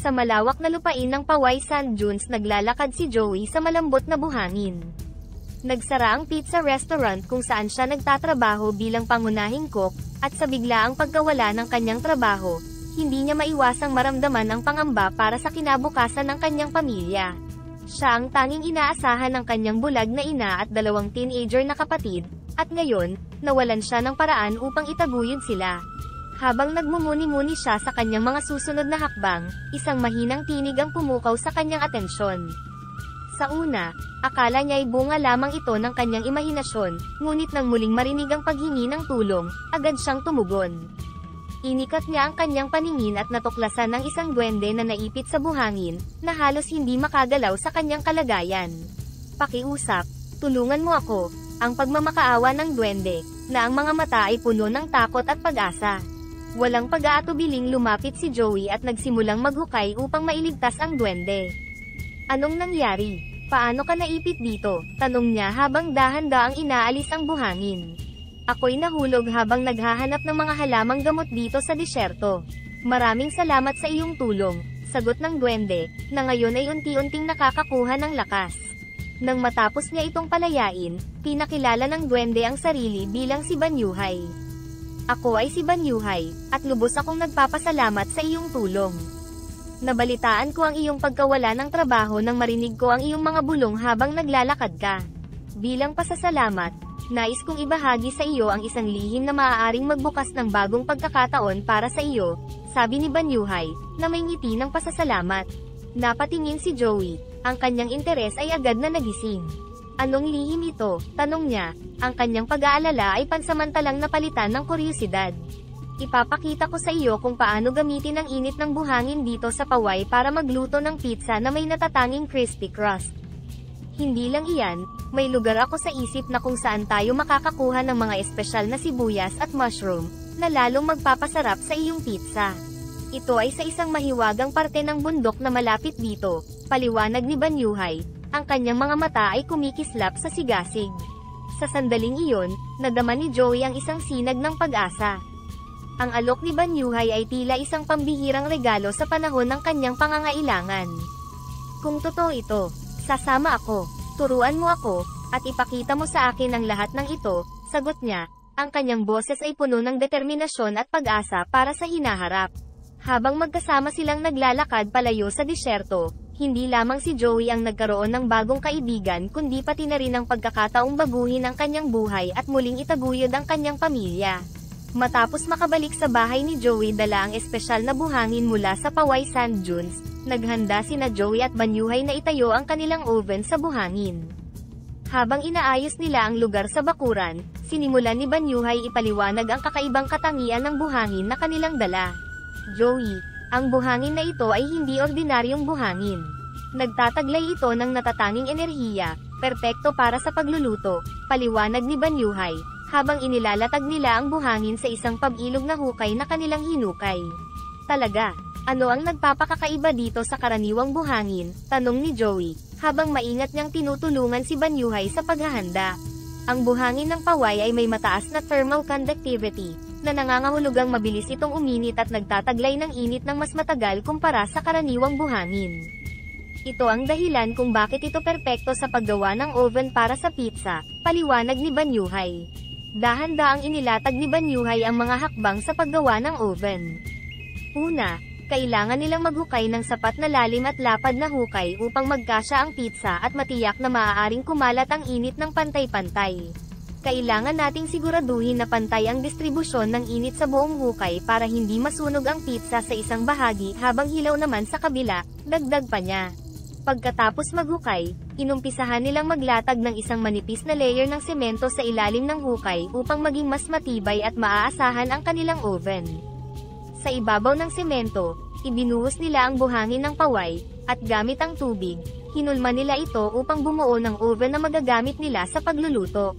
Sa malawak na lupain ng Poway Sand Dunes naglalakad si Joey sa malambot na buhangin. Nagsara ang pizza restaurant kung saan siya nagtatrabaho bilang pangunahing cook, at sa biglaang pagkawala ng kanyang trabaho, hindi niya maiwasang maramdaman ang pangamba para sa kinabukasan ng kanyang pamilya. Siya ang tanging inaasahan ng kanyang bulag na ina at 2 teenager na kapatid, at ngayon, nawalan siya ng paraan upang itaguyod sila. Habang nagmumuni-muni siya sa kanyang mga susunod na hakbang, isang mahinang tinig ang pumukaw sa kanyang atensyon. Sa una, akala niya ay bunga lamang ito ng kanyang imahinasyon, ngunit nang muling marinig ang paghingi ng tulong, agad siyang tumugon. Inikat niya ang kanyang paningin at natuklasan ng isang duwende na naipit sa buhangin, na halos hindi makagalaw sa kanyang kalagayan. Pakiusap, tulungan mo ako, ang pagmamakaawa ng duwende, na ang mga mata ay puno ng takot at pag-asa. Walang pag-aatubiling lumapit si Joey at nagsimulang maghukay upang mailigtas ang duwende. Anong nangyari? Paano ka naipit dito? Tanong niya habang dahan-daang inaalis ang buhangin. Ako'y nahulog habang naghahanap ng mga halamang gamot dito sa disyerto. Maraming salamat sa iyong tulong, sagot ng duwende, na ngayon ay unti-unting nakakakuha ng lakas. Nang matapos niya itong palayain, pinakilala ng duwende ang sarili bilang si Banyuhay. Ako ay si Banyuhay, at lubos akong nagpapasalamat sa iyong tulong. Nabalitaan ko ang iyong pagkawala ng trabaho nang marinig ko ang iyong mga bulong habang naglalakad ka. Bilang pasasalamat, nais kong ibahagi sa iyo ang isang lihim na maaaring magbukas ng bagong pagkakataon para sa iyo, sabi ni Banyuhay, na may ngiti ng pasasalamat. Napatingin si Joey, ang kanyang interes ay agad na nagising. Anong lihim ito? Tanong niya, ang kanyang pag-aalala ay pansamantalang napalitan ng kuryosidad. Ipapakita ko sa iyo kung paano gamitin ang init ng buhangin dito sa Poway para magluto ng pizza na may natatanging crispy crust. Hindi lang iyan, may lugar ako sa isip na kung saan tayo makakakuha ng mga espesyal na sibuyas at mushroom, na lalong magpapasarap sa iyong pizza. Ito ay sa isang mahiwagang parte ng bundok na malapit dito, paliwanag ni Banyuhay. Ang kanyang mga mata ay kumikislap sa sigasig. Sa sandaling iyon, nadama ni Joey ang isang sinag ng pag-asa. Ang alok ni Banyuhay ay tila isang pambihirang regalo sa panahon ng kanyang pangangailangan. Kung totoo ito, sasama ako, turuan mo ako, at ipakita mo sa akin ang lahat ng ito, sagot niya. Ang kanyang boses ay puno ng determinasyon at pag-asa para sa hinaharap. Habang magkasama silang naglalakad palayo sa disyerto, hindi lamang si Joey ang nagkaroon ng bagong kaibigan kundi pati na rin ang pagkakataong baguhin ang kanyang buhay at muling itaguyod ang kanyang pamilya. Matapos makabalik sa bahay ni Joey dala ang espesyal na buhangin mula sa Poway Sand Dunes, naghanda sina Joey at Banyuhay na itayo ang kanilang oven sa buhangin. Habang inaayos nila ang lugar sa bakuran, sinimulan ni Banyuhay ipaliwanag ang kakaibang katangian ng buhangin na kanilang dala. Joey, ang buhangin na ito ay hindi ordinaryong buhangin. Nagtataglay ito ng natatanging enerhiya, perpekto para sa pagluluto, paliwanag ni Banyuhay, habang inilalatag nila ang buhangin sa isang pag-ilog na hukay na kanilang hinukay. Talaga, ano ang nagpapakakaiba dito sa karaniwang buhangin? Tanong ni Joey, habang maingat niyang tinutulungan si Banyuhay sa paghahanda. Ang buhangin ng Poway ay may mataas na thermal conductivity, na nangangahulugang mabilis itong uminit at nagtataglay ng init ng mas matagal kumpara sa karaniwang buhangin. Ito ang dahilan kung bakit ito perpekto sa paggawa ng oven para sa pizza, paliwanag ni Banyuhay. Dahan-daang inilatag ni Banyuhay ang mga hakbang sa paggawa ng oven. Una, kailangan nilang maghukay ng sapat na lalim at lapad na hukay upang magkasya ang pizza at matiyak na maaaring kumalat ang init ng pantay-pantay. Kailangan nating siguraduhin na pantay ang distribusyon ng init sa buong hukay para hindi masunog ang pizza sa isang bahagi habang hilaw naman sa kabila, dagdag pa niya. Pagkatapos maghukay, inumpisahan nilang maglatag ng isang manipis na layer ng semento sa ilalim ng hukay upang maging mas matibay at maaasahan ang kanilang oven. Sa ibabaw ng semento, ibinuhos nila ang buhangin ng Poway, at gamit ang tubig, hinulma nila ito upang bumuo ng oven na magagamit nila sa pagluluto.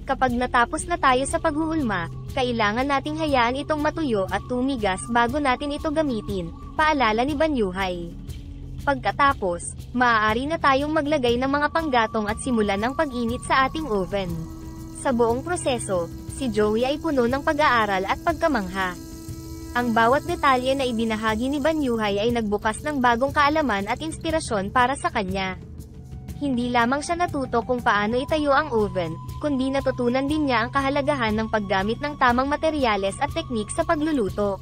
Kapag natapos na tayo sa paghuhulma, kailangan nating hayaan itong matuyo at tumigas bago natin ito gamitin, paalala ni Banyuhay. Pagkatapos, maaari na tayong maglagay ng mga panggatong at simulan ang pag-init sa ating oven. Sa buong proseso, si Joey ay puno ng pag-aaral at pagkamangha. Ang bawat detalye na ibinahagi ni Banyuhay ay nagbukas ng bagong kaalaman at inspirasyon para sa kanya. Hindi lamang siya natuto kung paano itayo ang oven, kundi natutunan din niya ang kahalagahan ng paggamit ng tamang materyales at teknik sa pagluluto.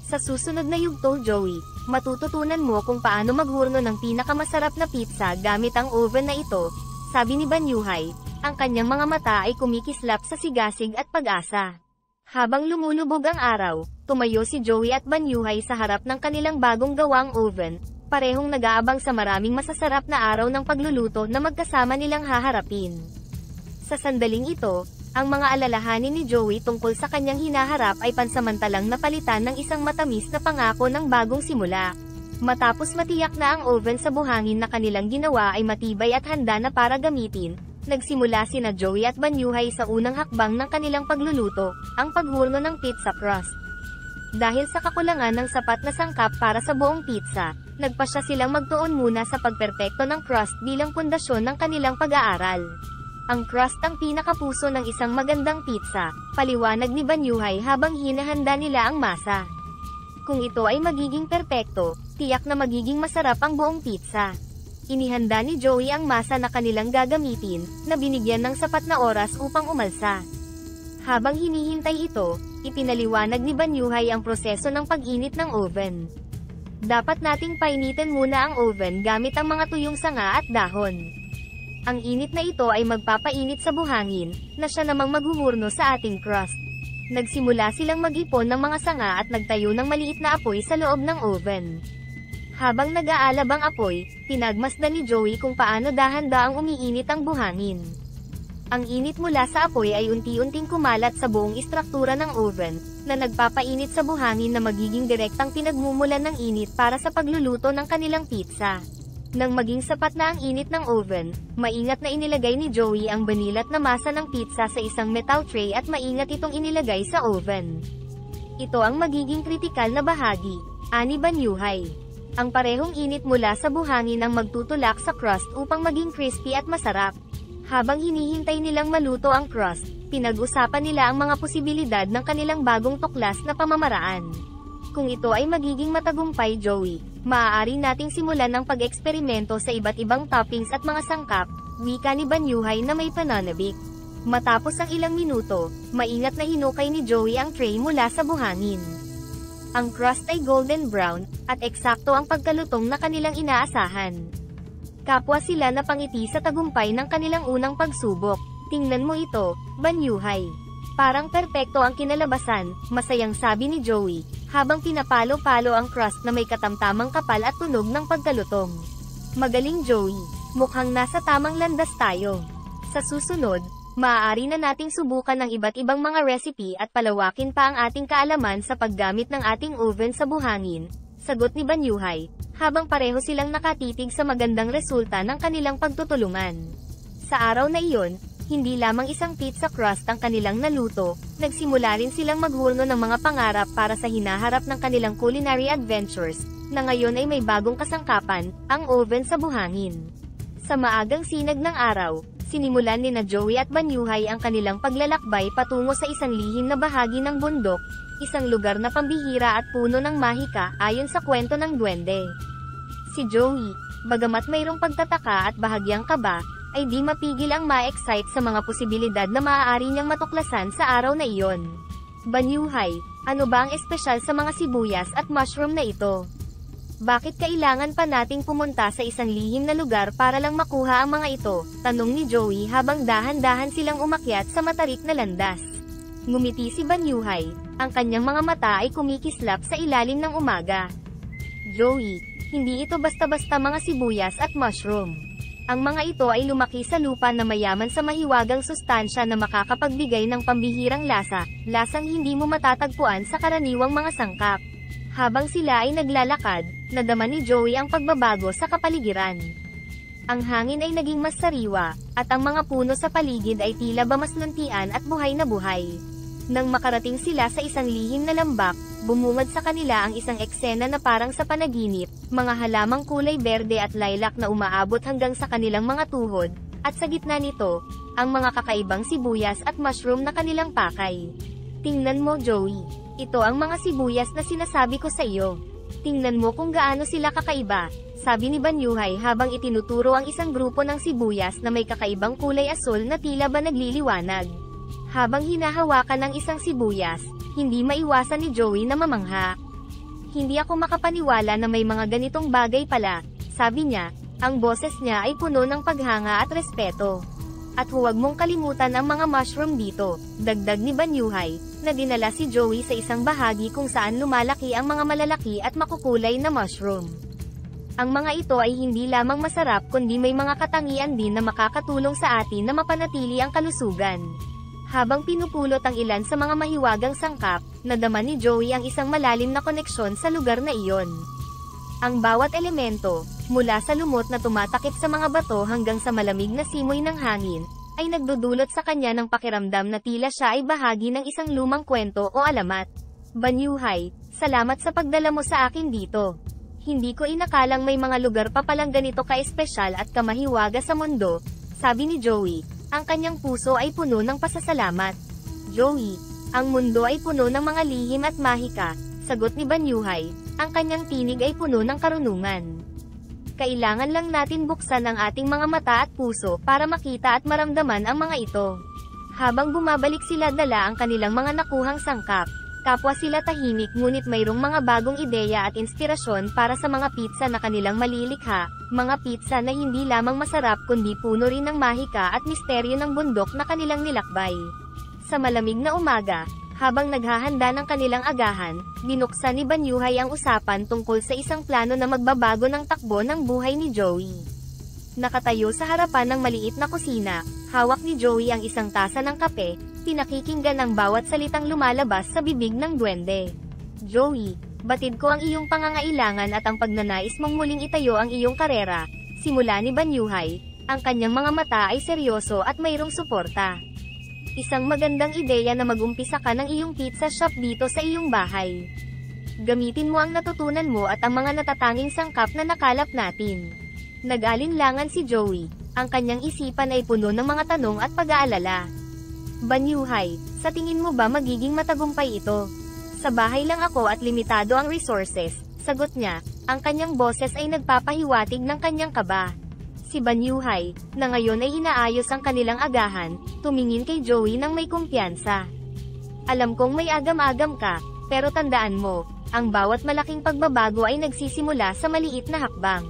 Sa susunod na yugto, Joey, matututunan mo kung paano maghurno ng pinakamasarap na pizza gamit ang oven na ito, sabi ni Banyuhay. Ang kanyang mga mata ay kumikislap sa sigasig at pag-asa. Habang lumulubog ang araw, tumayo si Joey at Banyuhay sa harap ng kanilang bagong gawang oven, parehong nag-aabang sa maraming masasarap na araw ng pagluluto na magkasama nilang haharapin. Sa sandaling ito, ang mga alalahanin ni Joey tungkol sa kanyang hinaharap ay pansamantalang napalitan ng isang matamis na pangako ng bagong simula. Matapos matiyak na ang oven sa buhangin na kanilang ginawa ay matibay at handa na para gamitin, nagsimula sina Joey at Banyuhay sa unang hakbang ng kanilang pagluluto, ang paghurno ng pizza crust. Dahil sa kakulangan ng sapat na sangkap para sa buong pizza, nagpasya silang magtuon muna sa pagperpekto ng crust bilang pundasyon ng kanilang pag-aaral. Ang crust ang pinakapuso ng isang magandang pizza, paliwanag ni Banyuhay habang hinahanda nila ang masa. Kung ito ay magiging perpekto, tiyak na magiging masarap ang buong pizza. Inihanda ni Joey ang masa na kanilang gagamitin, na binigyan ng sapat na oras upang umalsa. Habang hinihintay ito, ipinaliwanag ni Banyuhay ang proseso ng pag-init ng oven. Dapat nating painitin muna ang oven gamit ang mga tuyong sanga at dahon. Ang init na ito ay magpapainit sa buhangin, na siya namang maghuhurno sa ating crust. Nagsimula silang mag-ipon ng mga sanga at nagtayo ng maliit na apoy sa loob ng oven. Habang nag-aalab ang apoy, pinagmasdan ni Joey kung paano dahan-daang umiinit ang buhangin. Ang init mula sa apoy ay unti-unting kumalat sa buong istruktura ng oven, na nagpapainit sa buhangin na magiging direktang pinagmumulan ng init para sa pagluluto ng kanilang pizza. Nang maging sapat na ang init ng oven, maingat na inilagay ni Joey ang banilat na masa ng pizza sa isang metal tray at maingat itong inilagay sa oven. Ito ang magiging kritikal na bahagi, ani Banyuhay. Ang parehong init mula sa buhangin ang magtutulak sa crust upang maging crispy at masarap. Habang hinihintay nilang maluto ang crust, pinag-usapan nila ang mga posibilidad ng kanilang bagong tuklas na pamamaraan. Kung ito ay magiging matagumpay, Joey, maaari nating simulan ang pag-eksperimento sa iba't ibang toppings at mga sangkap, wika ni Banyuhay na may pananabik. Matapos ang ilang minuto, maingat na hinukay ni Joey ang tray mula sa buhangin. Ang crust ay golden brown, at eksakto ang pagkalutong na kanilang inaasahan. Kapwa sila napangiti sa tagumpay ng kanilang unang pagsubok. Tingnan mo ito, Banyuhay. Parang perpekto ang kinalabasan, masayang sabi ni Joey, habang pinapalo-palo ang crust na may katamtamang kapal at tunog ng pagkalutong. Magaling Joey, mukhang nasa tamang landas tayo. Sa susunod, maaari na nating subukan ng iba't ibang mga recipe at palawakin pa ang ating kaalaman sa paggamit ng ating oven sa buhangin, sagot ni Banyuhay, habang pareho silang nakatitig sa magandang resulta ng kanilang pagtutulungan. Sa araw na iyon, hindi lamang isang pizza crust ang kanilang naluto, nagsimula rin silang maghurno ng mga pangarap para sa hinaharap ng kanilang culinary adventures, na ngayon ay may bagong kasangkapan, ang oven sa buhangin. Sa maagang sinag ng araw, sinimulan ni Joey at Banyuhay ang kanilang paglalakbay patungo sa isang lihim na bahagi ng bundok, isang lugar na pambihira at puno ng mahika ayon sa kwento ng duwende. Si Joey, bagamat mayroong pagtataka at bahagyang kaba, ay di mapigil ang ma-excite sa mga posibilidad na maaari niyang matuklasan sa araw na iyon. Banyuhay, ano ba ang espesyal sa mga sibuyas at mushroom na ito? Bakit kailangan pa nating pumunta sa isang lihim na lugar para lang makuha ang mga ito? Tanong ni Joey habang dahan-dahan silang umakyat sa matarik na landas. Ngumiti si Banyuhay, ang kanyang mga mata ay kumikislap sa ilalim ng umaga. Joey, hindi ito basta-basta mga sibuyas at mushroom. Ang mga ito ay lumaki sa lupa na mayaman sa mahiwagang sustansya na makakapagbigay ng pambihirang lasa, lasang hindi mo matatagpuan sa karaniwang mga sangkap. Habang sila ay naglalakad, nadama ni Joey ang pagbabago sa kapaligiran. Ang hangin ay naging mas sariwa, at ang mga puno sa paligid ay tila ba mas luntian at buhay na buhay. Nang makarating sila sa isang lihim na lambak, bumungad sa kanila ang isang eksena na parang sa panaginip, mga halamang kulay berde at lilac na umaabot hanggang sa kanilang mga tuhod, at sa gitna nito, ang mga kakaibang sibuyas at mushroom na kanilang pakay. Tingnan mo Joey. Ito ang mga sibuyas na sinasabi ko sa iyo. Tingnan mo kung gaano sila kakaiba, sabi ni Banyuhay habang itinuturo ang isang grupo ng sibuyas na may kakaibang kulay asul na tila ba nagliliwanag. Habang hinahawakan ng isang sibuyas, hindi maiwasan ni Joey na mamangha. Hindi ako makapaniwala na may mga ganitong bagay pala, sabi niya, ang boses niya ay puno ng paghanga at respeto. At huwag mong kalimutan ang mga mushroom dito, dagdag ni Banyuhay, na dinala si Joey sa isang bahagi kung saan lumalaki ang mga malalaki at makukulay na mushroom. Ang mga ito ay hindi lamang masarap kundi may mga katangian din na makakatulong sa atin na mapanatili ang kalusugan. Habang pinupulot ang ilan sa mga mahiwagang sangkap, nadama ni Joey ang isang malalim na koneksyon sa lugar na iyon. Ang bawat elemento, mula sa lumot na tumatakip sa mga bato hanggang sa malamig na simoy ng hangin, ay nagdudulot sa kanya ng pakiramdam na tila siya ay bahagi ng isang lumang kwento o alamat. Banyuhay, salamat sa pagdala mo sa akin dito. Hindi ko inakalang may mga lugar pa palang ganito ka-espesyal at kamahiwaga sa mundo, sabi ni Joey, ang kanyang puso ay puno ng pasasalamat. Joey, ang mundo ay puno ng mga lihim at mahika, sagot ni Banyuhay, ang kanyang tinig ay puno ng karunungan. Kailangan lang natin buksan ang ating mga mata at puso para makita at maramdaman ang mga ito. Habang bumabalik sila dala ang kanilang mga nakuhang sangkap, kapwa sila tahimik ngunit mayroong mga bagong ideya at inspirasyon para sa mga pizza na kanilang malilikha, mga pizza na hindi lamang masarap kundi puno rin ng mahika at misteryo ng bundok na kanilang nilakbay. Sa malamig na umaga, habang naghahanda ng kanilang agahan, binuksan ni Banyuhay ang usapan tungkol sa isang plano na magbabago ng takbo ng buhay ni Joey. Nakatayo sa harapan ng maliit na kusina, hawak ni Joey ang isang tasa ng kape, pinakikinggan ang bawat salitang lumalabas sa bibig ng duwende. Joey, batid ko ang iyong pangangailangan at ang pagnanais mong muling itayo ang iyong karera, simula ni Banyuhay, ang kanyang mga mata ay seryoso at mayroong suporta. Isang magandang ideya na mag-umpisa ka ng iyong pizza shop dito sa iyong bahay. Gamitin mo ang natutunan mo at ang mga natatanging sangkap na nakalap natin. Nag-alinlangan si Joey, ang kanyang isipan ay puno ng mga tanong at pag-aalala. Banyuhay, sa tingin mo ba magiging matagumpay ito? Sa bahay lang ako at limitado ang resources, sagot niya, ang kanyang boses ay nagpapahiwatig ng kanyang kaba. Si Banyuhay, na ngayon ay inaayos ang kanilang agahan, tumingin kay Joey nang may kumpiyansa. Alam kong may agam-agam ka, pero tandaan mo, ang bawat malaking pagbabago ay nagsisimula sa maliit na hakbang.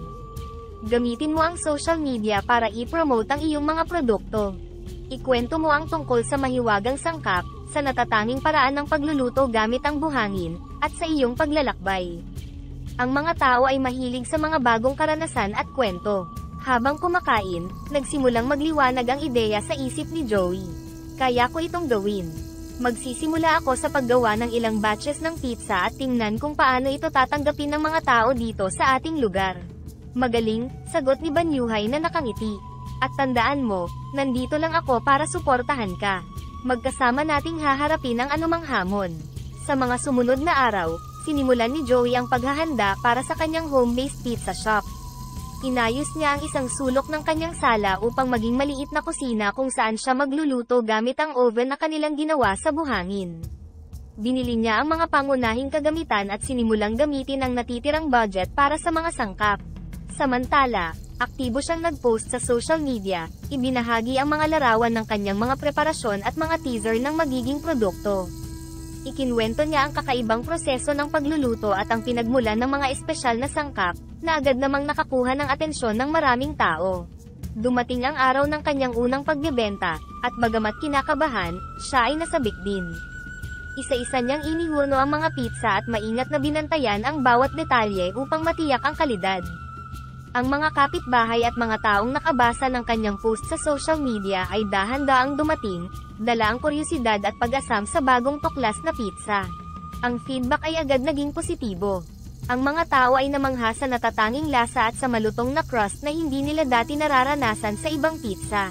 Gamitin mo ang social media para i-promote ang iyong mga produkto. Ikwento mo ang tungkol sa mahiwagang sangkap, sa natatanging paraan ng pagluluto gamit ang buhangin, at sa iyong paglalakbay. Ang mga tao ay mahilig sa mga bagong karanasan at kwento. Habang kumakain, nagsimulang magliwanag ang ideya sa isip ni Joey. Kaya ko itong gawin. Magsisimula ako sa paggawa ng ilang batches ng pizza at tingnan kung paano ito tatanggapin ng mga tao dito sa ating lugar. Magaling, sagot ni Banyuhay na nakangiti. At tandaan mo, nandito lang ako para suportahan ka. Magkasama nating haharapin ang anumang hamon. Sa mga sumunod na araw, sinimulan ni Joey ang paghahanda para sa kanyang home-based pizza shop. Inayos niya ang isang sulok ng kanyang sala upang maging maliit na kusina kung saan siya magluluto gamit ang oven na kanilang ginawa sa buhangin. Binili niya ang mga pangunahing kagamitan at sinimulang gamitin ang natitirang budget para sa mga sangkap. Samantala, aktibo siyang nag-post sa social media, ibinahagi ang mga larawan ng kanyang mga preparasyon at mga teaser ng magiging produkto. Ikinwento niya ang kakaibang proseso ng pagluluto at ang pinagmulan ng mga espesyal na sangkap, na agad namang nakakuha ng atensyon ng maraming tao. Dumating ang araw ng kanyang unang pagbebenta, at bagamat kinakabahan, siya ay nasabik din. Isa-isa niyang inihuno ang mga pizza at maingat na binantayan ang bawat detalye upang matiyak ang kalidad. Ang mga kapitbahay at mga taong nakabasa ng kanyang post sa social media ay dahan-daang dumating, dala ang kuryosidad at pag-asam sa bagong tuklas na pizza. Ang feedback ay agad naging positibo. Ang mga tao ay namangha sa natatanging lasa at sa malutong na crust na hindi nila dati nararanasan sa ibang pizza.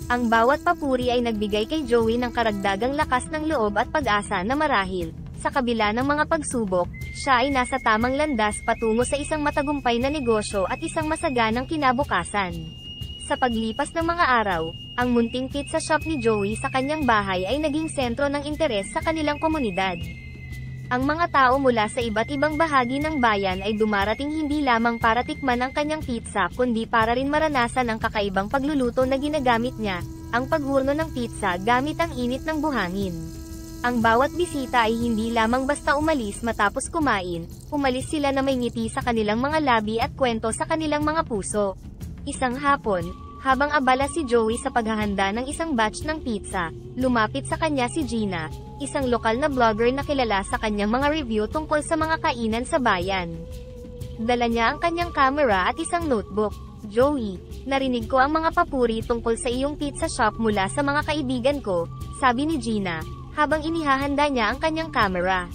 Ang bawat papuri ay nagbigay kay Joey ng karagdagang lakas ng loob at pag-asa na marahil, sa kabila ng mga pagsubok, siya ay nasa tamang landas patungo sa isang matagumpay na negosyo at isang masaganang kinabukasan. Sa paglipas ng mga araw, ang munting pizza shop ni Joey sa kanyang bahay ay naging sentro ng interes sa kanilang komunidad. Ang mga tao mula sa iba't ibang bahagi ng bayan ay dumarating hindi lamang para tikman ang kanyang pizza kundi para rin maranasan ang kakaibang pagluluto na ginagamit niya, ang paghurno ng pizza gamit ang init ng buhangin. Ang bawat bisita ay hindi lamang basta umalis matapos kumain, umalis sila na may ngiti sa kanilang mga labi at kwento sa kanilang mga puso. Isang hapon, habang abala si Joey sa paghahanda ng isang batch ng pizza, lumapit sa kanya si Gina, isang lokal na vlogger na kilala sa kanyang mga review tungkol sa mga kainan sa bayan. Dala niya ang kanyang camera at isang notebook. "Joey, narinig ko ang mga papuri tungkol sa iyong pizza shop mula sa mga kaibigan ko," sabi ni Gina, habang inihahanda niya ang kanyang camera.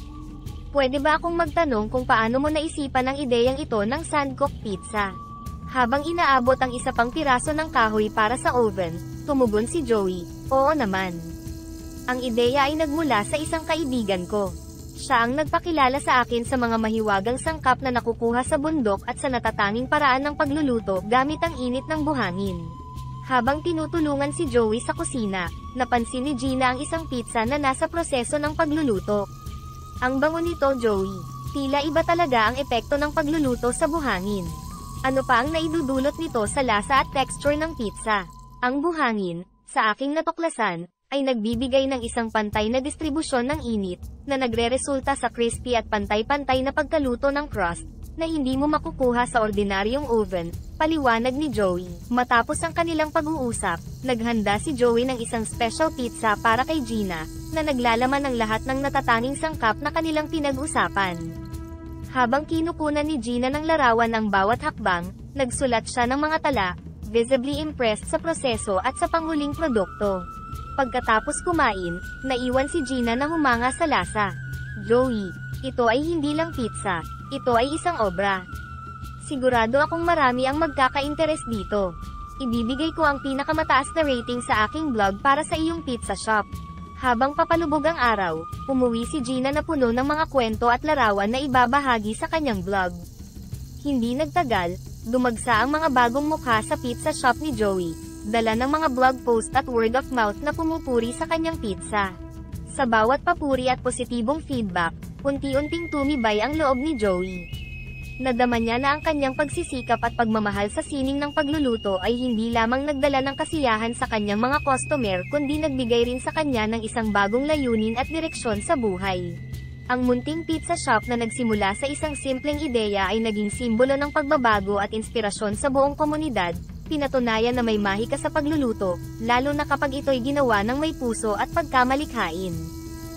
"Pwede ba akong magtanong kung paano mo naisipan ang ideyang ito ng sandcooked pizza?" Habang inaabot ang isa pang piraso ng kahoy para sa oven, tumugon si Joey, "Oo naman. Ang ideya ay nagmula sa isang kaibigan ko. Siya ang nagpakilala sa akin sa mga mahiwagang sangkap na nakukuha sa bundok at sa natatanging paraan ng pagluluto gamit ang init ng buhangin." Habang tinutulungan si Joey sa kusina, napansin ni Gina ang isang pizza na nasa proseso ng pagluluto. "Ang bango nito, Joey. Tila iba talaga ang epekto ng pagluluto sa buhangin. Ano pa ang naidudulot nito sa lasa at texture ng pizza?" Ang buhangin, sa aking natuklasan, ay nagbibigay ng isang pantay na distribusyon ng init, na nagreresulta sa crispy at pantay-pantay na pagkaluto ng crust, na hindi mo makukuha sa ordinaryong oven, paliwanag ni Joey. Matapos ang kanilang pag-uusap, naghanda si Joey ng isang special pizza para kay Gina, na naglalaman ng lahat ng natatanging sangkap na kanilang pinag-usapan. Habang kinukunan ni Gina ng larawan ang bawat hakbang, nagsulat siya ng mga tala, visibly impressed sa proseso at sa panghuling produkto. Pagkatapos kumain, naiwan si Gina na humanga sa lasa. "Joey, ito ay hindi lang pizza, ito ay isang obra. Sigurado akong marami ang magkaka-interes dito. Ibibigay ko ang pinakamataas na rating sa aking blog para sa iyong pizza shop." Habang papalubog ang araw, umuwi si Gina na puno ng mga kwento at larawan na ibabahagi sa kanyang blog. Hindi nagtagal, dumagsa ang mga bagong mukha sa pizza shop ni Joey, dala ng mga blog post at word of mouth na pumupuri sa kanyang pizza. Sa bawat papuri at positibong feedback, unti-unting tumibay ang loob ni Joey. Nadama niya na ang kanyang pagsisikap at pagmamahal sa sining ng pagluluto ay hindi lamang nagdala ng kasiyahan sa kanyang mga customer kundi nagbigay rin sa kanya ng isang bagong layunin at direksyon sa buhay. Ang munting pizza shop na nagsimula sa isang simpleng ideya ay naging simbolo ng pagbabago at inspirasyon sa buong komunidad, pinatunayan na may mahika sa pagluluto, lalo na kapag ito'y ginawa ng may puso at pagkamalikhain.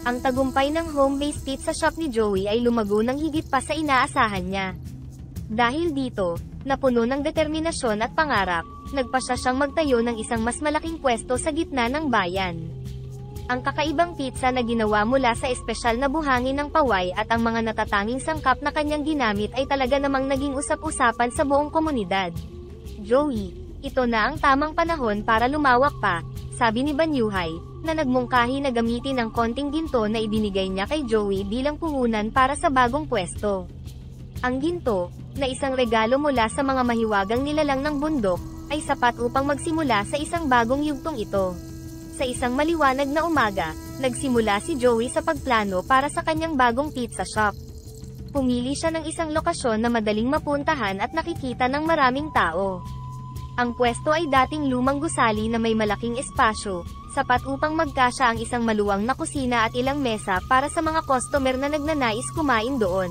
Ang tagumpay ng home-based pizza shop ni Joey ay lumago ng higit pa sa inaasahan niya. Dahil dito, napuno ng determinasyon at pangarap, nagpasya siyang magtayo ng isang mas malaking pwesto sa gitna ng bayan. Ang kakaibang pizza na ginawa mula sa espesyal na buhangin ng paway at ang mga natatanging sangkap na kanyang ginamit ay talaga namang naging usap-usapan sa buong komunidad. "Joey, ito na ang tamang panahon para lumawak pa," sabi ni Banyuhay, na nagmungkahi na gamitin ang konting ginto na ibinigay niya kay Joey bilang puhunan para sa bagong pwesto. Ang ginto, na isang regalo mula sa mga mahiwagang nilalang ng bundok, ay sapat upang magsimula sa isang bagong yugtong ito. Sa isang maliwanag na umaga, nagsimula si Joey sa pagplano para sa kanyang bagong pizza shop. Pumili siya ng isang lokasyon na madaling mapuntahan at nakikita ng maraming tao. Ang pwesto ay dating lumang gusali na may malaking espasyo, sapat upang magkasya ang isang maluwang na kusina at ilang mesa para sa mga customer na nagnanais kumain doon.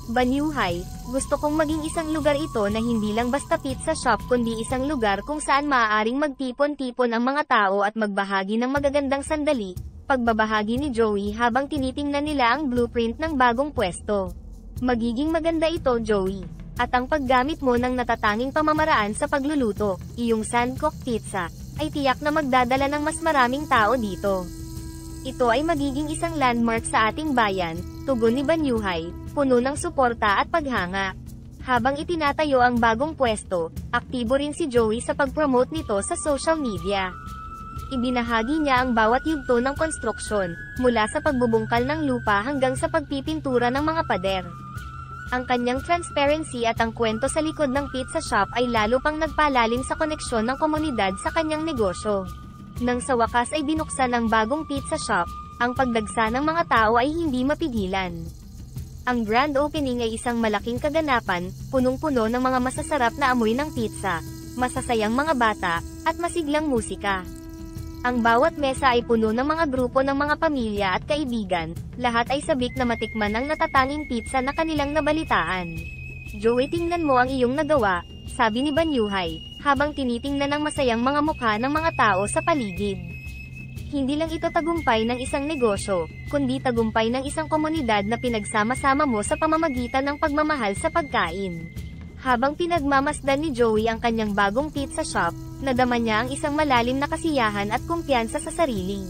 "Banyuhay, gusto kong maging isang lugar ito na hindi lang basta pizza shop kundi isang lugar kung saan maaaring magtipon-tipon ang mga tao at magbahagi ng magagandang sandali," pagbabahagi ni Joey habang tinitingnan nila ang blueprint ng bagong pwesto. "Magiging maganda ito, Joey. At ang paggamit mo ng natatanging pamamaraan sa pagluluto, iyong sandcooked pizza, ay tiyak na magdadala ng mas maraming tao dito. Ito ay magiging isang landmark sa ating bayan," tugon ni Banyuhay, puno ng suporta at paghanga. Habang itinatayo ang bagong pwesto, aktibo rin si Joey sa pag-promote nito sa social media. Ibinahagi niya ang bawat yugto ng konstruksyon, mula sa pagbubungkal ng lupa hanggang sa pagpipintura ng mga pader. Ang kanyang transparency at ang kwento sa likod ng pizza shop ay lalo pang nagpalalim sa koneksyon ng komunidad sa kanyang negosyo. Nang sa wakas ay binuksan ang bagong pizza shop, ang pagdagsa ng mga tao ay hindi mapigilan. Ang grand opening ay isang malaking kaganapan, punong-puno ng mga masasarap na amoy ng pizza, masasayang mga bata, at masiglang musika. Ang bawat mesa ay puno ng mga grupo ng mga pamilya at kaibigan, lahat ay sabik na matikman ang natatanging pizza na kanilang nabalitaan. Joey, tingnan mo ang iyong nagawa, sabi ni Banyuhay, habang tinitingnan ang masayang mga mukha ng mga tao sa paligid. Hindi lang ito tagumpay ng isang negosyo, kundi tagumpay ng isang komunidad na pinagsama-sama mo sa pamamagitan ng pagmamahal sa pagkain. Habang pinagmamasdan ni Joey ang kanyang bagong pizza shop, nadama niya ang isang malalim na kasiyahan at kumpiyansa sa sarili.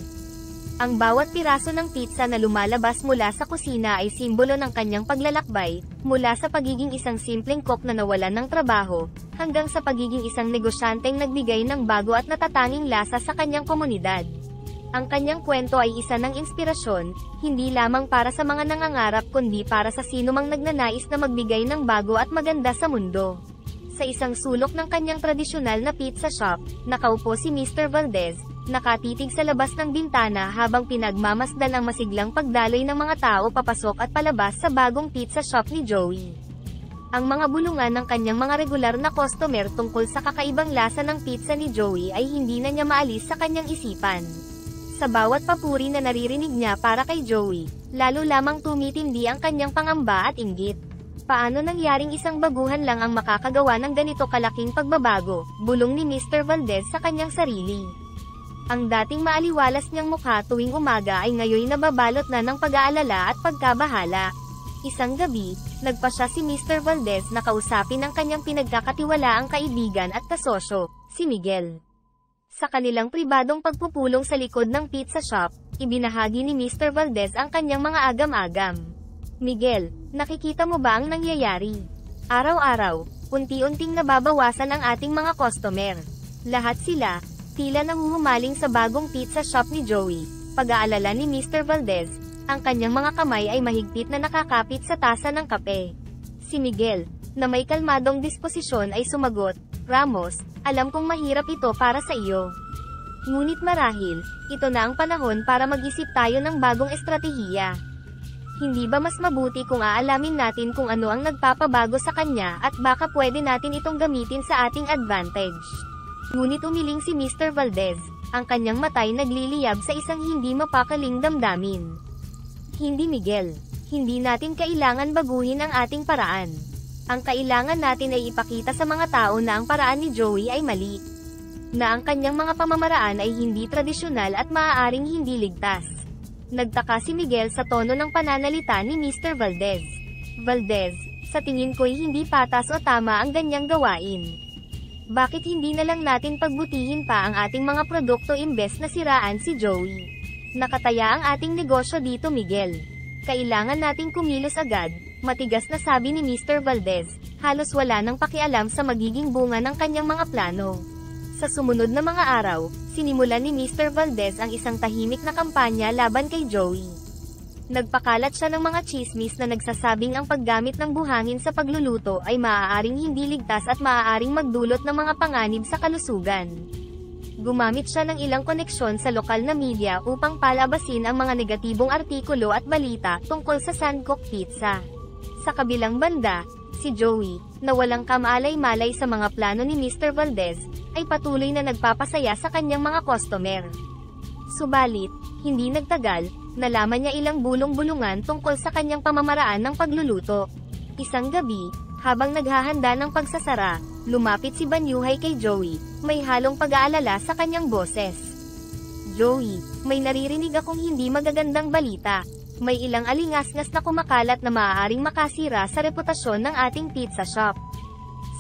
Ang bawat piraso ng pizza na lumalabas mula sa kusina ay simbolo ng kanyang paglalakbay, mula sa pagiging isang simpleng cook na nawalan ng trabaho, hanggang sa pagiging isang negosyanteng nagbigay ng bago at natatanging lasa sa kanyang komunidad. Ang kanyang kwento ay isa ng inspirasyon, hindi lamang para sa mga nangangarap kundi para sa sinumang nagnanais na magbigay ng bago at maganda sa mundo. Sa isang sulok ng kanyang tradisyonal na pizza shop, nakaupo si Mr. Valdez, nakatitig sa labas ng bintana habang pinagmamasdan ang masiglang pagdaloy ng mga tao papasok at palabas sa bagong pizza shop ni Joey. Ang mga bulungan ng kanyang mga regular na customer tungkol sa kakaibang lasa ng pizza ni Joey ay hindi na niya maalis sa kanyang isipan. Sa bawat papuri na naririnig niya para kay Joey, lalo lamang tumitindi ang kanyang pangamba at inggit. Paano nangyaring isang baguhan lang ang makakagawa ng ganito kalaking pagbabago, bulong ni Mr. Valdez sa kanyang sarili. Ang dating maaliwalas niyang mukha tuwing umaga ay ngayon nababalot na ng pag-aalala at pagkabahala. Isang gabi, nagpa siya si Mr. Valdez na kausapin ang kanyang pinagkakatiwalaang kaibigan at kasosyo, si Miguel. Sa kanilang pribadong pagpupulong sa likod ng pizza shop, ibinahagi ni Mr. Valdez ang kanyang mga agam-agam. Miguel, nakikita mo ba ang nangyayari? Araw-araw, unti-unting nababawasan ang ating mga customer. Lahat sila, tila nanguhumaling sa bagong pizza shop ni Joey. Pag-aalala ni Mr. Valdez, ang kanyang mga kamay ay mahigpit na nakakapit sa tasa ng kape. Si Miguel, na may kalmadong disposisyon ay sumagot, Ramos, alam kong mahirap ito para sa iyo. Ngunit marahil, ito na ang panahon para mag-isip tayo ng bagong estratehiya. Hindi ba mas mabuti kung aalamin natin kung ano ang nagpapabago sa kanya at baka pwede natin itong gamitin sa ating advantage? Ngunit umiling si Mr. Valdez, ang kanyang matay nagliliyab sa isang hindi mapakaling damdamin. Hindi Miguel, hindi natin kailangan baguhin ang ating paraan. Ang kailangan natin ay ipakita sa mga tao na ang paraan ni Joey ay mali. Na ang kanyang mga pamamaraan ay hindi tradisyonal at maaaring hindi ligtas. Nagtaka si Miguel sa tono ng pananalita ni Mr. Valdez. Valdez, sa tingin ko'y hindi patas o tama ang ganyang gawain. Bakit hindi na lang natin pagbutihin pa ang ating mga produkto imbes na siraan si Joey? Nakataya ang ating negosyo dito Miguel. Kailangan nating kumilos agad. Matigas na sabi ni Mr. Valdez, halos wala nang pakialam sa magiging bunga ng kanyang mga plano. Sa sumunod na mga araw, sinimulan ni Mr. Valdez ang isang tahimik na kampanya laban kay Joey. Nagpakalat siya ng mga chismis na nagsasabing ang paggamit ng buhangin sa pagluluto ay maaaring hindi ligtas at maaaring magdulot ng mga panganib sa kalusugan. Gumamit siya ng ilang koneksyon sa lokal na media upang palabasin ang mga negatibong artikulo at balita tungkol sa Sancook Pizza. Sa kabilang banda, si Joey, na walang kamalay-malay sa mga plano ni Mr. Valdez, ay patuloy na nagpapasaya sa kanyang mga customer. Subalit, hindi nagtagal, nalaman niya ilang bulong-bulungan tungkol sa kanyang pamamaraan ng pagluluto. Isang gabi, habang naghahanda ng pagsasara, lumapit si Banyuhay kay Joey, may halong pag-aalala sa kanyang boses. Joey, may naririnig akong hindi magagandang balita. May ilang alingasngas na kumakalat na maaaring makasira sa reputasyon ng ating pizza shop.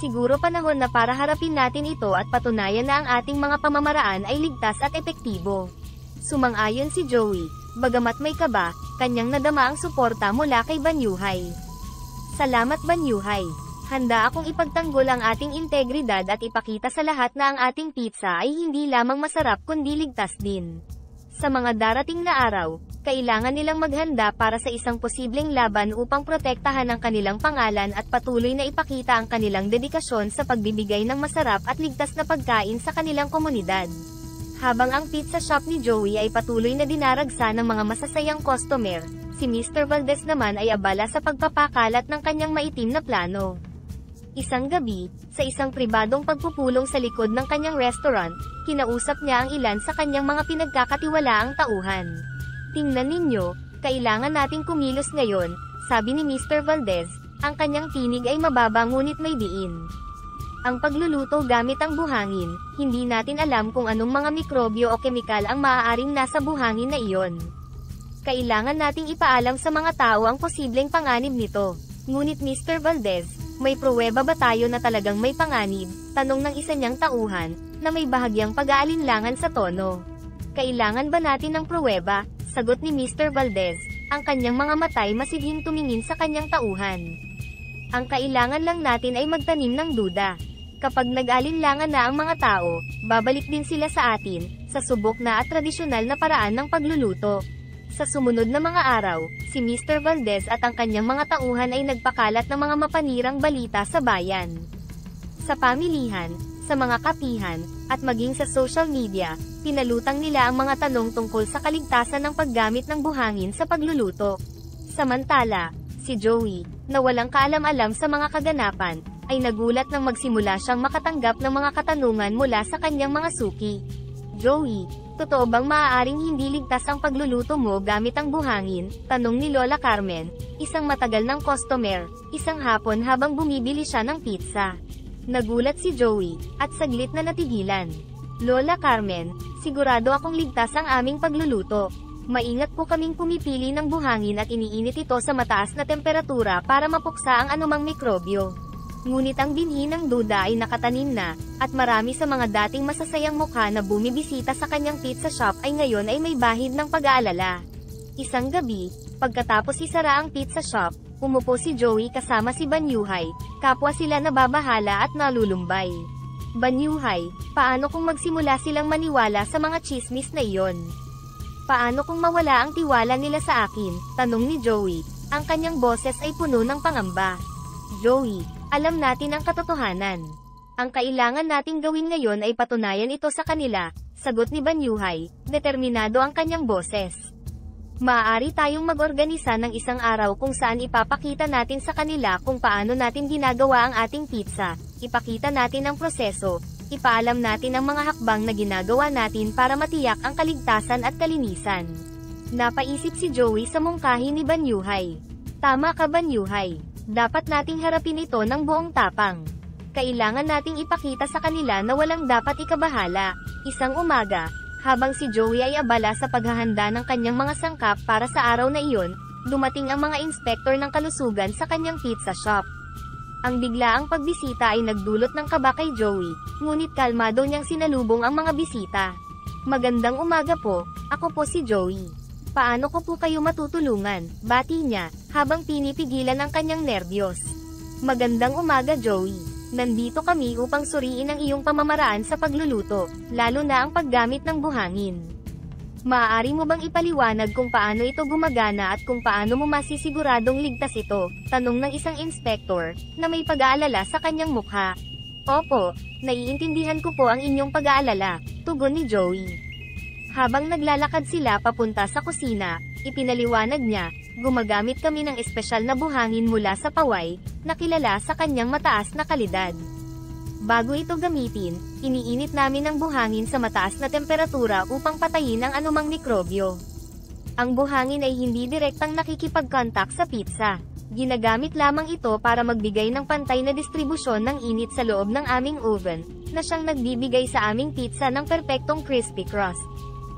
Siguro panahon na para harapin natin ito at patunayan na ang ating mga pamamaraan ay ligtas at epektibo. Sumang-ayon si Joey, bagamat may kaba, kanyang nadama ang suporta mula kay Banyuhay. Salamat Banyuhay. Handa akong ipagtanggol ang ating integridad at ipakita sa lahat na ang ating pizza ay hindi lamang masarap kundi ligtas din. Sa mga darating na araw, kailangan nilang maghanda para sa isang posibleng laban upang protektahan ang kanilang pangalan at patuloy na ipakita ang kanilang dedikasyon sa pagbibigay ng masarap at ligtas na pagkain sa kanilang komunidad. Habang ang pizza shop ni Joey ay patuloy na dinaragsa ng mga masasayang customer, Si Mr. Valdez naman ay abala sa pagpapakalat ng kanyang maitim na plano. Isang gabi, sa isang pribadong pagpupulong sa likod ng kanyang restaurant, kinausap niya ang ilan sa kanyang mga pinagkakatiwalaang tauhan. "Tingnan ninyo, kailangan nating kumilos ngayon," sabi ni Mr. Valdez. Ang kanyang tinig ay mababa ngunit may diin. "Ang pagluluto gamit ang buhangin, hindi natin alam kung anong mga mikrobyo o kemikal ang maaaring nasa buhangin na iyon. Kailangan nating ipaalam sa mga tao ang posibleng panganib nito." "Ngunit Mr. Valdez, may pruweba ba tayo na talagang may panganib?" tanong ng isa niyang tauhan, na may bahagyang pag-aalinlangan sa tono. "Kailangan ba natin ng pruweba?" sagot ni Mr. Valdez, ang kanyang mga matay masidhing tumingin sa kanyang tauhan. "Ang kailangan lang natin ay magtanim ng duda. Kapag nag-alinlangan na ang mga tao, babalik din sila sa atin, sa subok na at tradisyonal na paraan ng pagluluto." Sa sumunod na mga araw, si Mr. Valdez at ang kanyang mga tauhan ay nagpakalat ng mga mapanirang balita sa bayan. Sa pamilihan, sa mga kapihan, at maging sa social media, pinalutang nila ang mga tanong tungkol sa kaligtasan ng paggamit ng buhangin sa pagluluto. Samantala, si Joey, na walang kaalam-alam sa mga kaganapan, ay nagulat nang magsimula siyang makatanggap ng mga katanungan mula sa kanyang mga suki. "Joey, totoo bang maaaring hindi ligtas ang pagluluto mo gamit ang buhangin?" tanong ni Lola Carmen, isang matagal ng customer, isang hapon habang bumibili siya ng pizza. Nagulat si Joey, at saglit na natigilan. "Lola Carmen, sigurado akong ligtas ang aming pagluluto. Maingat po kaming pumipili ng buhangin at iniinit ito sa mataas na temperatura para mapuksa ang anumang mikrobyo." Ngunit ang binhi ng duda ay nakatanim na, at marami sa mga dating masasayang mukha na bumibisita sa kanyang pizza shop ay ngayon ay may bahid ng pag-aalala. Isang gabi, pagkatapos isara ang pizza shop, umupo si Joey kasama si Banyuhay, kapwa sila nababahala at nalulumbay. "Banyuhay, paano kung magsimula silang maniwala sa mga chismis na iyon? Paano kung mawala ang tiwala nila sa akin?" tanong ni Joey, ang kanyang boses ay puno ng pangamba. "Joey, alam natin ang katotohanan. Ang kailangan nating gawin ngayon ay patunayan ito sa kanila," sagot ni Banyuhay, determinado ang kanyang boses. "Maaari tayong mag-organisa ng isang araw kung saan ipapakita natin sa kanila kung paano natin ginagawa ang ating pizza, ipakita natin ang proseso, ipaalam natin ang mga hakbang na ginagawa natin para matiyak ang kaligtasan at kalinisan." Napaisip si Joey sa mungkahi ni Banyuhay. "Tama ka Banyuhay. Dapat nating harapin ito ng buong tapang. Kailangan nating ipakita sa kanila na walang dapat ikabahala." Isang umaga, habang si Joey ay abala sa paghahanda ng kanyang mga sangkap para sa araw na iyon, dumating ang mga inspektor ng kalusugan sa kanyang pizza shop. Ang biglaang pagbisita ay nagdulot ng kaba kay Joey, ngunit kalmado niyang sinalubong ang mga bisita. "Magandang umaga po, ako po si Joey. Paano ko po kayo matutulungan?" bati niya, habang pinipigilan ang kanyang nerbiyos. "Magandang umaga Joey. Nandito kami upang suriin ang iyong pamamaraan sa pagluluto, lalo na ang paggamit ng buhangin. Maaari mo bang ipaliwanag kung paano ito gumagana at kung paano mo masisiguradong ligtas ito?" tanong ng isang inspektor, na may pag-aalala sa kanyang mukha. "Opo, naiintindihan ko po ang inyong pag-aalala," tugon ni Joey. Habang naglalakad sila papunta sa kusina, ipinaliwanag niya, "Gumagamit kami ng espesyal na buhangin mula sa paway, na kilala sa kanyang mataas na kalidad. Bago ito gamitin, iniinit namin ang buhangin sa mataas na temperatura upang patayin ang anumang mikrobyo. Ang buhangin ay hindi direktang nakikipag-contact sa pizza. Ginagamit lamang ito para magbigay ng pantay na distribusyon ng init sa loob ng aming oven, na siyang nagbibigay sa aming pizza ng perpektong crispy crust."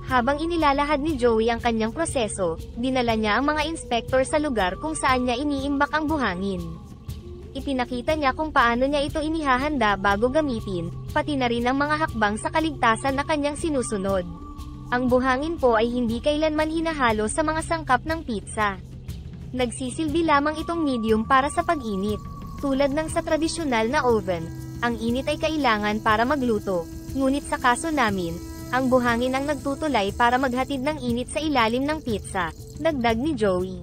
Habang inilalahad ni Joey ang kanyang proseso, dinala niya ang mga inspektor sa lugar kung saan niya iniimbak ang buhangin. Ipinakita niya kung paano niya ito inihahanda bago gamitin, pati na rin ang mga hakbang sa kaligtasan na kanyang sinusunod. Ang buhangin po ay hindi kailanman hinahalo sa mga sangkap ng pizza. Nagsisilbi lamang itong medium para sa pag-init. Tulad ng sa tradisyonal na oven, ang init ay kailangan para magluto, ngunit sa kaso namin, ang buhangin ang nagtutulay para maghatid ng init sa ilalim ng pizza, dagdag ni Joey.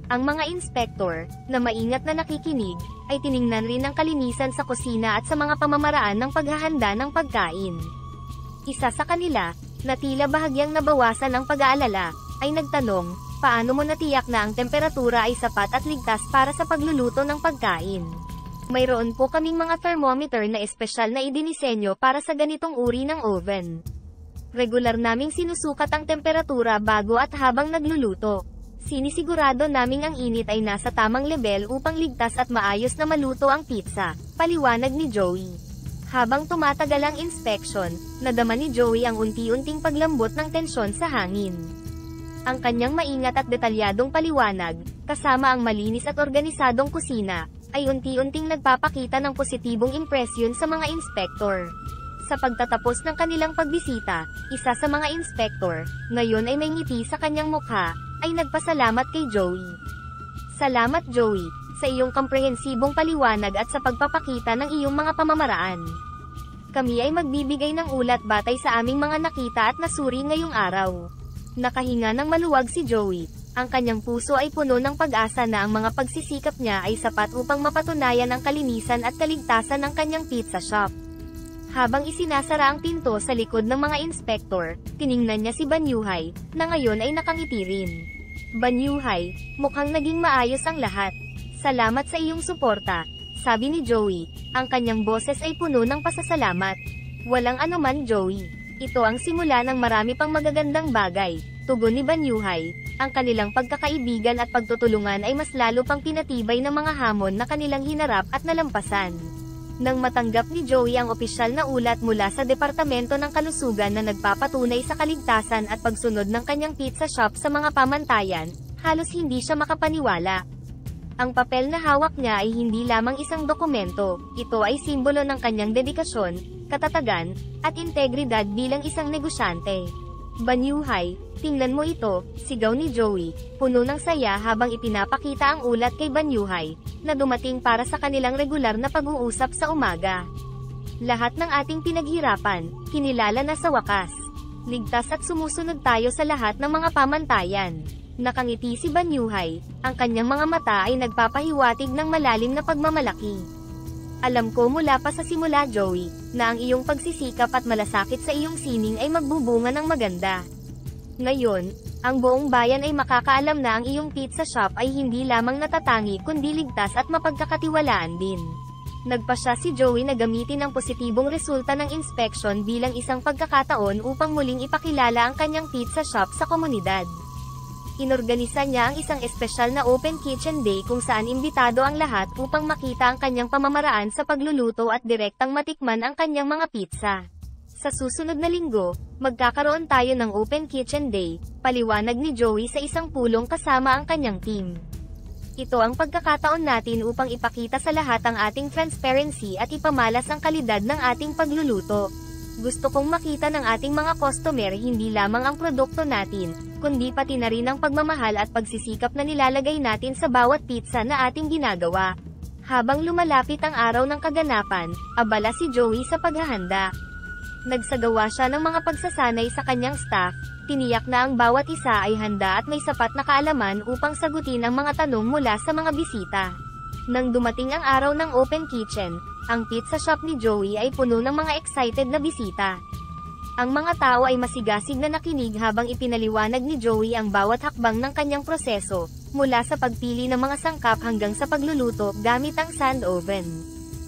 Ang mga inspektor, na maingat na nakikinig, ay tiningnan rin ang kalinisan sa kusina at sa mga pamamaraan ng paghahanda ng pagkain. Isa sa kanila, na tila bahagyang nabawasan ang pag-aalala, ay nagtanong, Paano mo natiyak na ang temperatura ay sapat at ligtas para sa pagluluto ng pagkain? Mayroon po kaming mga thermometer na espesyal na idinisenyo para sa ganitong uri ng oven. Regular naming sinusukat ang temperatura bago at habang nagluluto. Sinisigurado naming ang init ay nasa tamang level upang ligtas at maayos na maluto ang pizza, paliwanag ni Joey. Habang tumatagal ang inspection, nadama ni Joey ang unti-unting paglambot ng tensyon sa hangin. Ang kanyang maingat at detalyadong paliwanag, kasama ang malinis at organisadong kusina, ay unti-unting nagpapakita ng positibong impresyon sa mga inspektor. Sa pagtatapos ng kanilang pagbisita, isa sa mga inspektor, ngayon ay may ngiti sa kanyang mukha, ay nagpasalamat kay Joey. Salamat Joey, sa iyong komprehensibong paliwanag at sa pagpapakita ng iyong mga pamamaraan. Kami ay magbibigay ng ulat batay sa aming mga nakita at nasuri ngayong araw. Nakahinga ng maluwag si Joey. Ang kanyang puso ay puno ng pag-asa na ang mga pagsisikap niya ay sapat upang mapatunayan ang kalinisan at kaligtasan ng kanyang pizza shop. Habang isinasara ang pinto sa likod ng mga inspektor, tiningnan niya si Banyuhay, na ngayon ay nakangiti rin. Banyuhay, mukhang naging maayos ang lahat. Salamat sa iyong suporta, sabi ni Joey. Ang kanyang boses ay puno ng pasasalamat. Walang anuman Joey. Ito ang simula ng marami pang magagandang bagay, tugon ni Banyuhay. Ang kanilang pagkakaibigan at pagtutulungan ay mas lalo pang pinatibay ng mga hamon na kanilang hinarap at nalampasan. Nang matanggap ni Joey ang opisyal na ulat mula sa Departamento ng Kalusugan na nagpapatunay sa kaligtasan at pagsunod ng kanyang pizza shop sa mga pamantayan, halos hindi siya makapaniwala. Ang papel na hawak niya ay hindi lamang isang dokumento, ito ay simbolo ng kanyang dedikasyon, katatagan, at integridad bilang isang negosyante. Banyuhay, tingnan mo ito, sigaw ni Joey, puno ng saya habang ipinapakita ang ulat kay Banyuhay, na dumating para sa kanilang regular na pag-uusap sa umaga. Lahat ng ating pinaghirapan, kinilala na sa wakas. Ligtas at sumusunod tayo sa lahat ng mga pamantayan. Nakangiti si Banyuhay, ang kanyang mga mata ay nagpapahiwatig ng malalim na pagmamalaki. Alam ko mula pa sa simula Joey, na ang iyong pagsisikap at malasakit sa iyong sining ay magbubunga ng maganda. Ngayon, ang buong bayan ay makakaalam na ang iyong pizza shop ay hindi lamang natatangi kundi ligtas at mapagkakatiwalaan din. Nagpasya si Joey na gamitin ang positibong resulta ng inspection bilang isang pagkakataon upang muling ipakilala ang kanyang pizza shop sa komunidad. Inorganisa niya ang isang espesyal na Open Kitchen Day kung saan imbitado ang lahat upang makita ang kanyang pamamaraan sa pagluluto at direktang matikman ang kanyang mga pizza. Sa susunod na linggo, magkakaroon tayo ng Open Kitchen Day, paliwanag ni Joey sa isang pulong kasama ang kanyang team. Ito ang pagkakataon natin upang ipakita sa lahat ang ating transparency at ipamalas ang kalidad ng ating pagluluto. Gusto kong makita ng ating mga customer hindi lamang ang produkto natin, kundi pati na rin ang pagmamahal at pagsisikap na nilalagay natin sa bawat pizza na ating ginagawa. Habang lumalapit ang araw ng kaganapan, abala si Joey sa paghahanda. Nagsagawa siya ng mga pagsasanay sa kanyang staff, tiniyak na ang bawat isa ay handa at may sapat na kaalaman upang sagutin ang mga tanong mula sa mga bisita. Nang dumating ang araw ng Open Kitchen, ang pizza shop ni Joey ay puno ng mga excited na bisita. Ang mga tao ay masigasig na nakinig habang ipinaliwanag ni Joey ang bawat hakbang ng kanyang proseso, mula sa pagpili ng mga sangkap hanggang sa pagluluto gamit ang sand oven.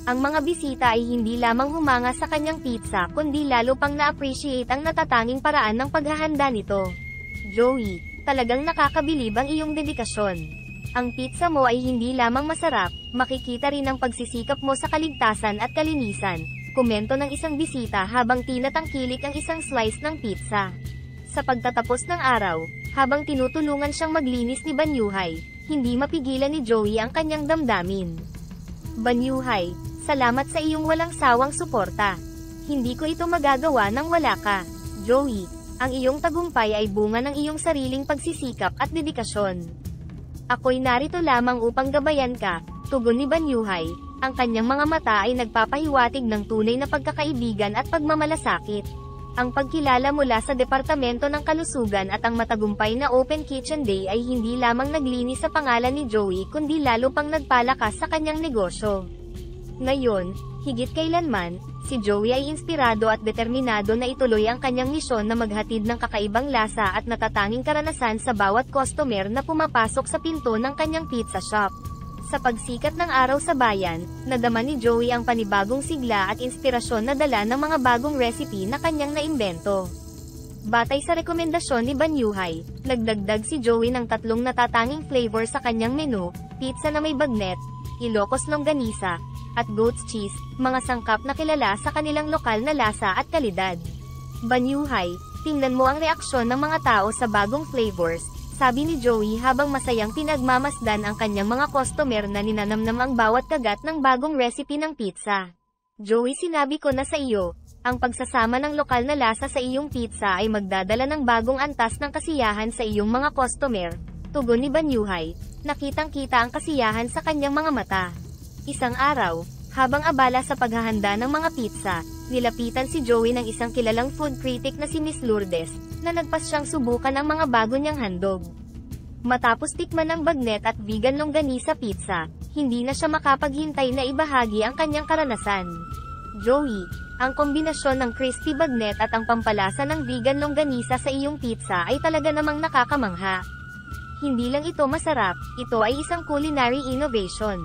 Ang mga bisita ay hindi lamang humanga sa kanyang pizza kundi lalo pang na-appreciate ang natatanging paraan ng paghahanda nito. Joey, talagang nakakabilib ang iyong dedikasyon. Ang pizza mo ay hindi lamang masarap, makikita rin ang pagsisikap mo sa kaligtasan at kalinisan, komento ng isang bisita habang tinatangkilik ang isang slice ng pizza. Sa pagtatapos ng araw, habang tinutulungan siyang maglinis ni Banyuhay, hindi mapigilan ni Joey ang kanyang damdamin. Banyuhay, salamat sa iyong walang sawang suporta. Hindi ko ito magagawa nang wala ka. Joey, ang iyong tagumpay ay bunga ng iyong sariling pagsisikap at dedikasyon. Ako'y narito lamang upang gabayan ka, tugon ni Banyuhay. Ang kanyang mga mata ay nagpapahiwatig ng tunay na pagkakaibigan at pagmamalasakit. Ang pagkilala mula sa Departamento ng Kalusugan at ang matagumpay na Open Kitchen Day ay hindi lamang naglinis sa pangalan ni Joey kundi lalo pang nagpalakas sa kanyang negosyo. Ngayon, Higit kailanman, si Joey ay inspirado at determinado na ituloy ang kanyang misyon na maghatid ng kakaibang lasa at natatanging karanasan sa bawat customer na pumapasok sa pinto ng kanyang pizza shop. Sa pagsikat ng araw sa bayan, nadama ni Joey ang panibagong sigla at inspirasyon na dala ng mga bagong recipe na kanyang naimbento. Batay sa rekomendasyon ni Banyuhay, nagdagdag si Joey ng 3 natatanging flavor sa kanyang menu, pizza na may bagnet, Ilocos longganisa, at goat's cheese, mga sangkap na kilala sa kanilang lokal na lasa at kalidad. Banyuhay, tingnan mo ang reaksyon ng mga tao sa bagong flavors, sabi ni Joey habang masayang pinagmamasdan ang kanyang mga customer na ninanamnam ang bawat kagat ng bagong recipe ng pizza. Joey, sinabi ko na sa iyo, ang pagsasama ng lokal na lasa sa iyong pizza ay magdadala ng bagong antas ng kasiyahan sa iyong mga customer, tugon ni Banyuhay, nakitang-kita ang kasiyahan sa kanyang mga mata. Isang araw, habang abala sa paghahanda ng mga pizza, nilapitan si Joey ng isang kilalang food critic na si Miss Lourdes, na nagpas siyang subukan ang mga bago niyang handog. Matapos tikman ng bagnet at vegan longganisa pizza, hindi na siya makapaghintay na ibahagi ang kanyang karanasan. Joey, ang kombinasyon ng crispy bagnet at ang pampalasa ng vegan longganisa sa iyong pizza ay talaga namang nakakamangha. Hindi lang ito masarap, ito ay isang culinary innovation.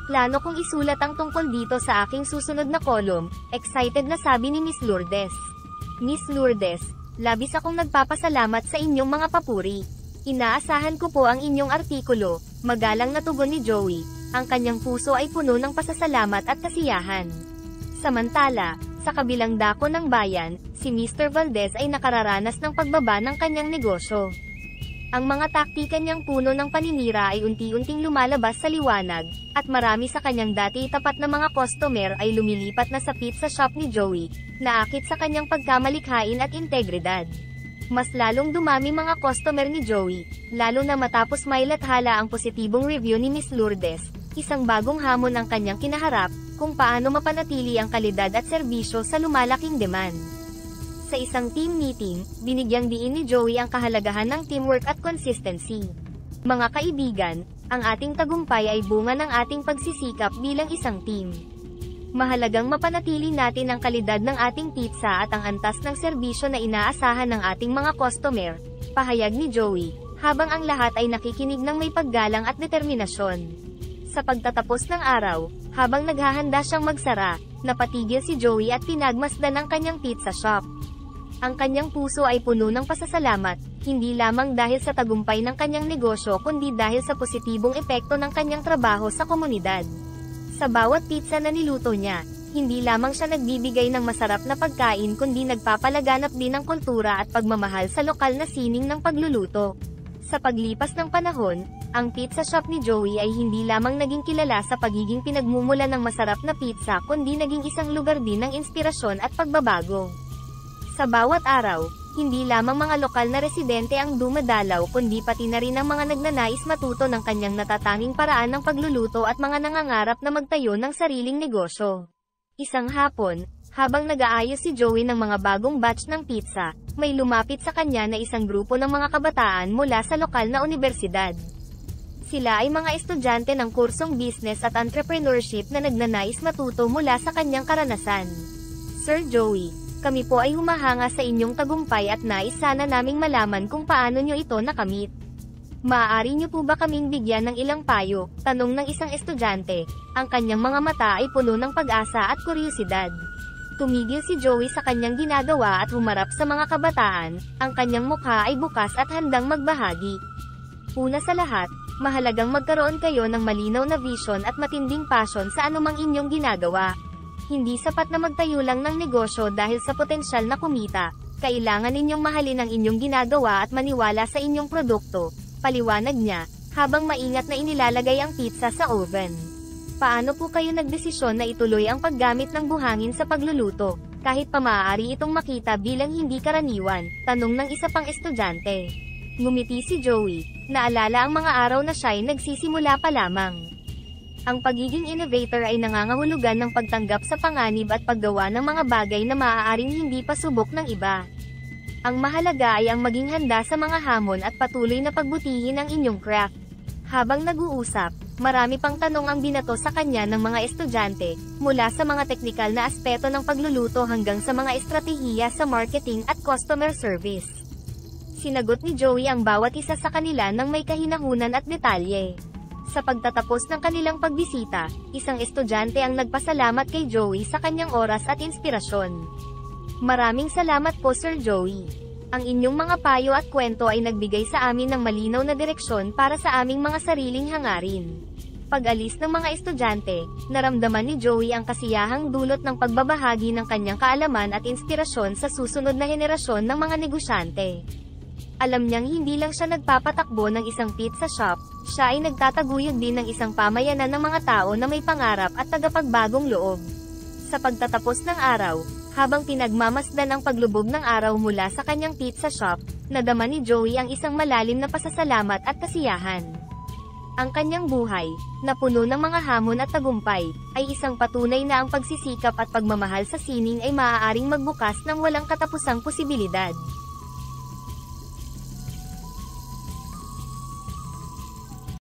Plano kong isulat ang tungkol dito sa aking susunod na column, excited na sabi ni Miss Lourdes. Miss Lourdes, labis akong nagpapasalamat sa inyong mga papuri. Inaasahan ko po ang inyong artikulo, magalang na tugon ni Joey, ang kanyang puso ay puno ng pasasalamat at kasiyahan. Samantala, sa kabilang dako ng bayan, si Mr. Valdez ay nakararanas ng pagbaba ng kanyang negosyo. Ang mga taktika niyang puno ng paninira ay unti-unting lumalabas sa liwanag, at marami sa kanyang dati tapat na mga customer ay lumilipat na sa pizza shop ni Joey, naakit sa kanyang pagkamalikhain at integridad. Mas lalong dumami mga customer ni Joey, lalo na matapos mailathala ang positibong review ni Miss Lourdes, isang bagong hamon ang kanyang kinaharap, kung paano mapanatili ang kalidad at serbisyo sa lumalaking demand. Sa isang team meeting, binigyang diin ni Joey ang kahalagahan ng teamwork at consistency. Mga kaibigan, ang ating tagumpay ay bunga ng ating pagsisikap bilang isang team. Mahalagang mapanatili natin ang kalidad ng ating pizza at ang antas ng serbisyo na inaasahan ng ating mga customer, pahayag ni Joey, habang ang lahat ay nakikinig ng may paggalang at determinasyon. Sa pagtatapos ng araw, habang naghahanda siyang magsara, napatigil si Joey at pinagmasdan ang kanyang pizza shop. Ang kanyang puso ay puno ng pasasalamat, hindi lamang dahil sa tagumpay ng kanyang negosyo kundi dahil sa positibong epekto ng kanyang trabaho sa komunidad. Sa bawat pizza na niluto niya, hindi lamang siya nagbibigay ng masarap na pagkain kundi nagpapalaganap din ng kultura at pagmamahal sa lokal na sining ng pagluluto. Sa paglipas ng panahon, ang pizza shop ni Joey ay hindi lamang naging kilala sa pagiging pinagmumulan ng masarap na pizza kundi naging isang lugar din ng inspirasyon at pagbabago. Sa bawat araw, hindi lamang mga lokal na residente ang dumadalaw kundi pati na rin ang mga nagnanais matuto ng kanyang natatanging paraan ng pagluluto at mga nangangarap na magtayo ng sariling negosyo. Isang hapon, habang nag-aayos si Joey ng mga bagong batch ng pizza, may lumapit sa kanya na isang grupo ng mga kabataan mula sa lokal na unibersidad. Sila ay mga estudyante ng kursong business at entrepreneurship na nagnanais matuto mula sa kanyang karanasan. Sir Joey, kami po ay humahanga sa inyong tagumpay at nais sana naming malaman kung paano nyo ito nakamit. Maaari nyo po ba kaming bigyan ng ilang payo? Tanong ng isang estudyante. Ang kanyang mga mata ay puno ng pag-asa at kuryosidad. Tumigil si Joey sa kanyang ginagawa at humarap sa mga kabataan, ang kanyang mukha ay bukas at handang magbahagi. Una sa lahat, mahalagang magkaroon kayo ng malinaw na vision at matinding passion sa anumang inyong ginagawa. Hindi sapat na magtayo lang ng negosyo dahil sa potensyal na kumita, kailangan ninyong mahalin ang inyong ginagawa at maniwala sa inyong produkto, paliwanag niya, habang maingat na inilalagay ang pizza sa oven. Paano po kayo nagdesisyon na ituloy ang paggamit ng buhangin sa pagluluto, kahit pa maaari itong makita bilang hindi karaniwan? Tanong ng isa pang estudyante. Ngumiti si Joey, naalala ang mga araw na siya'y nagsisimula pa lamang. Ang pagiging innovator ay nangangahulugan ng pagtanggap sa panganib at paggawa ng mga bagay na maaaring hindi pa subok ng iba. Ang mahalaga ay ang maging handa sa mga hamon at patuloy na pagbutihin ang inyong craft. Habang nag-uusap, Marami pang tanong ang binato sa kanya ng mga estudyante, mula sa mga teknikal na aspeto ng pagluluto hanggang sa mga estratehiya sa marketing at customer service. Sinagot ni Joey ang bawat isa sa kanila ng may kahinahunan at detalye. Sa pagtatapos ng kanilang pagbisita, isang estudyante ang nagpasalamat kay Joey sa kanyang oras at inspirasyon. Maraming salamat po Sir Joey. Ang inyong mga payo at kwento ay nagbigay sa amin ng malinaw na direksyon para sa aming mga sariling hangarin. Pag-alis ng mga estudyante, naramdaman ni Joey ang kasiyahang dulot ng pagbabahagi ng kanyang kaalaman at inspirasyon sa susunod na henerasyon ng mga negosyante. Alam niyang hindi lang siya nagpapatakbo ng isang pizza shop, siya ay nagtataguyod din ng isang pamayanan ng mga tao na may pangarap at tagapagbagong loob. Sa pagtatapos ng araw, habang pinagmamasdan ang paglubog ng araw mula sa kanyang pizza shop, nadama ni Joey ang isang malalim na pasasalamat at kasiyahan. Ang kanyang buhay, na puno ng mga hamon at tagumpay, ay isang patunay na ang pagsisikap at pagmamahal sa sining ay maaaring magbukas ng walang katapusang posibilidad.